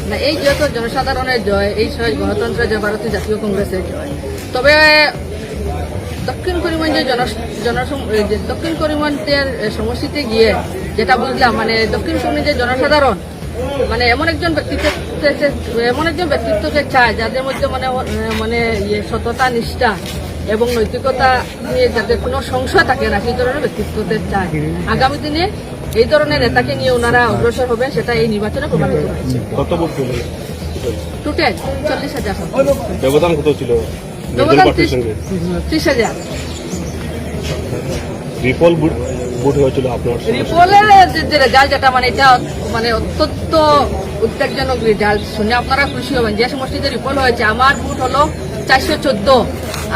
না, এই জয় তো জনসাধারণের জয়, এই গণতন্ত্রের জয়, ভারতীয় জাতীয় কংগ্রেসের জয়। তবে দক্ষিণ করিমগঞ্জের দক্ষিণ করিমগঞ্জের সমষ্টিতে গিয়ে যেটা বুঝলাম, মানে দক্ষিণ করিমগঞ্জের জনসাধারণ মানে এমন একজন ব্যক্তিত্বকে চায় যাদের মধ্যে মানে সততা, নিষ্ঠা এবং নৈতিকতা নিয়ে যাদের কোনো সংশয় থাকে না, সেই ধরনের ব্যক্তিত্বদের চায়। আগামী দিনে এই ধরনের নেতাকে নিয়ে ওনারা অগ্রসর হবেন, সেটা এই নির্বাচনে প্রমাণিত হয়েছে। কত ভোট পেলেন? টোটাল 40,000। ব্যবধান কত ছিল? ব্যবধান 30,000। রিপল ভোট হয়েছিল আপনার? রিপোলের যে রেজাল্ট, যেটা মানে এটা মানে অত্যন্ত উদ্বেগজনক রেজাল্ট শুনে আপনারা খুশি হবেন। যে সমষ্টিতে রিপোল হয়েছে, আমার ভোট হলো 414,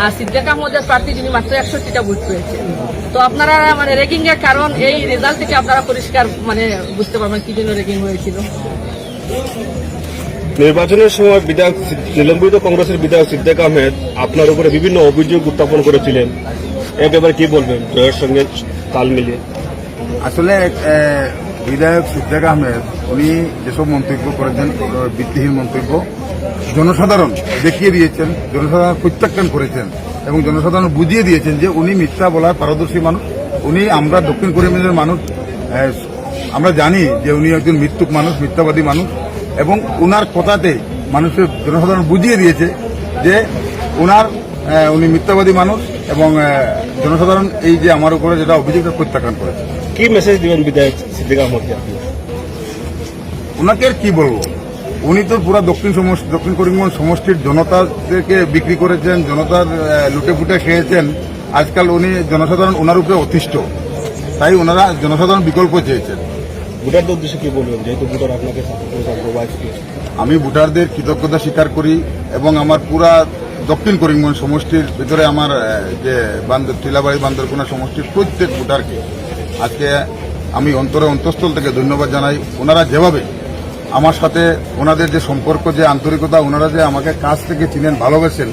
আর সিদ্দিক আহমদের প্রার্থী যিনি মাত্র 61টা ভোট পেয়েছে। তো আপনারা মানে রেগিং এর কারণ এই রেজাল্ট থেকে আপনারা পরিষ্কার মানে বুঝতে পারবেন কি জন্য রেগিং হয়েছিল। নির্বাচনের সময় বিধায়ক নিলম্বিত কংগ্রেসের বিধায়ক সিদ্দিক আহমেদ আপনার উপরে বিভিন্ন অভিযোগ উত্থাপন করেছিলেন, একেবারে কি বলবেন জয়ের সঙ্গে তাল মিলিয়ে? আসলে বিধায়ক সিদ্দিক আহমেদ উনি যেসব মন্তব্য করেছেন, ভিত্তিহীন মন্তব্য, জনসাধারণ দেখিয়ে দিয়েছেন, জনসাধারণ প্রত্যাখ্যান করেছেন এবং জনসাধারণ বুঝিয়ে দিয়েছেন যে উনি মিথ্যা বলার পারদর্শী মানুষ। উনি, আমরা দক্ষিণ করিমগঞ্জের মানুষ আমরা জানি যে উনি একজন মিথ্যুক মানুষ, মিথ্যাবাদী মানুষ, এবং উনার কথাতে মানুষের জনসাধারণ বুঝিয়ে দিয়েছে যে উনি মিথ্যাবাদী মানুষ, এবং জনসাধারণ এই যে আমার উপরে যেটা অভিযোগটা প্রত্যাখ্যান করেছে। কি মেসেজ দিবেন বিধায়ক সিদ্দিক আহমদকে আপনি? ওনাকে আর কি বলবো, উনি তো পুরা দক্ষিণ করিমগঞ্জ সমষ্টির জনতাদেরকে বিক্রি করেছেন, জনতার লুটে ফুটে খেয়েছেন। আজকাল উনি জনসাধারণ ওনার উপরে অতিষ্ঠ, তাই ওনারা জনসাধারণ বিকল্প চেয়েছেন। ভোটারদের উদ্দেশ্যে কি বলবেন, যেহেতু ভোটার আপনাকে সাপোর্ট করেছে? আমি ভোটারদের কৃতজ্ঞতা স্বীকার করি এবং আমার পুরা দক্ষিণ করিমগঞ্জ সমষ্টির ভিতরে আমার যে টিলাবাড়ি বান্দরকোনা সমষ্টির প্রত্যেক ভোটারকে আজকে আমি অন্তঃস্থল থেকে ধন্যবাদ জানাই। ওনারা যেভাবে আমার সাথে, ওনাদের যে সম্পর্ক, যে আন্তরিকতা, ওনারা যে আমাকে কাছ থেকে চিনেন, ভালোবেসেন,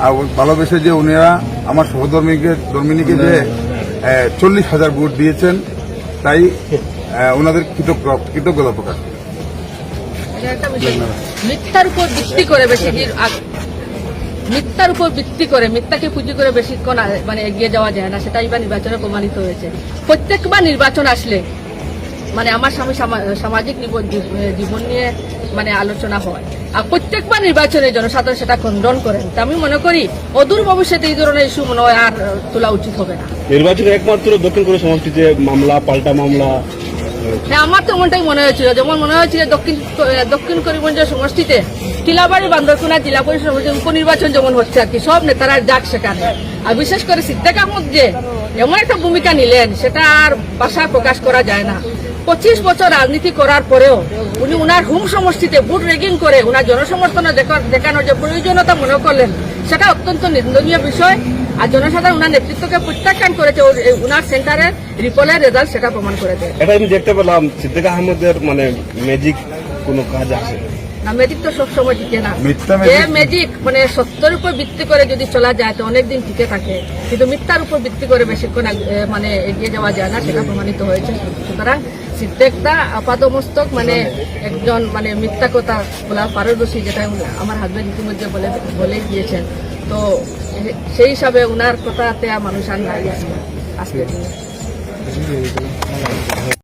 আর ভালোবেসে যে ওনারা আমার সহধর্মিনীকে যে 40,000 ভোট দিয়েছেন, তাই ওনাদের কৃতজ্ঞতা প্রকাশ। মিথ্যার উপর ভিত্তি করে মিথ্যাকে পুঁজি করে বেশিক্ষণ মানে এগিয়ে যাওয়া যায় না, সেটাই বা নির্বাচনে প্রমাণিত হয়েছে। প্রত্যেকবার নির্বাচন আসলে মানে আমার সামাজিক জীবন নিয়ে মানে আলোচনা হয়, আর প্রত্যেকবার নির্বাচনে জনসাধারণ সেটা খণ্ডন করেন। তা আমি মনে করি অদূর ভবিষ্যতে এই ধরনের ইস্যু মনে হয় আর তোলা উচিত হবে না। নির্বাচনে একমাত্র দক্ষিণ করিমগঞ্জ সমষ্টিতে মামলা, পাল্টা মামলা, হ্যাঁ, আমার তো এমনটাই মনে হয়েছিল। যেমন মনে হয়েছিল দক্ষিণ করিমগঞ্জের সমষ্টিতে টিলাবাড়ি বান্দরকোনা জেলা পরিষদ উপনির্বাচন যেমন হচ্ছে আর কি, সব নেতারা যাক সেখানে। আর বিশেষ করে সিদ্দিক আহমদ যে এমন একটা ভূমিকা নিলেন, সেটা আর ভাষায় প্রকাশ করা যায় না। 25 বছর রাজনীতি করার পরেও উনি উনার হোম সমষ্টিতে ভোট রেগিং করে উনার জনসমর্থন দেখানোর যে প্রয়োজনীয়তা মনে করলেন, সেটা অত্যন্ত নিন্দনীয় বিষয়। আর জনসাধারণ উনার নেতৃত্বকে প্রত্যাখ্যান করেছে, উনার সেন্টারের রিপোলের রেজাল্ট সেটা প্রমাণ করে দেয়। এটা আমি দেখতে পেলাম সিদ্দিক আহমদের মানে ম্যাজিক কোনো কাজ আছে না, ম্যাজিক তো সবসময় টিকে না। ম্যাজিক মানে সত্যের উপর ভিত্তি করে যদি চলা যায় তো অনেকদিন টিকে থাকে, কিন্তু মিথ্যার উপর ভিত্তি করে বেশিক্ষণ মানে এগিয়ে যাওয়া যায় না, সেটা প্রমাণিত হয়েছে। সুতরাং সিদ্দিকদা আপাতমস্তক মানে একজন মানে মিথ্যা কথা বলা পারদর্শী, যেটা আমার হাজবেন্ড ইতিমধ্যে বলে গিয়েছেন। তো সেই হিসাবে উনার কথাতে মানুষ আর নাই আজকে।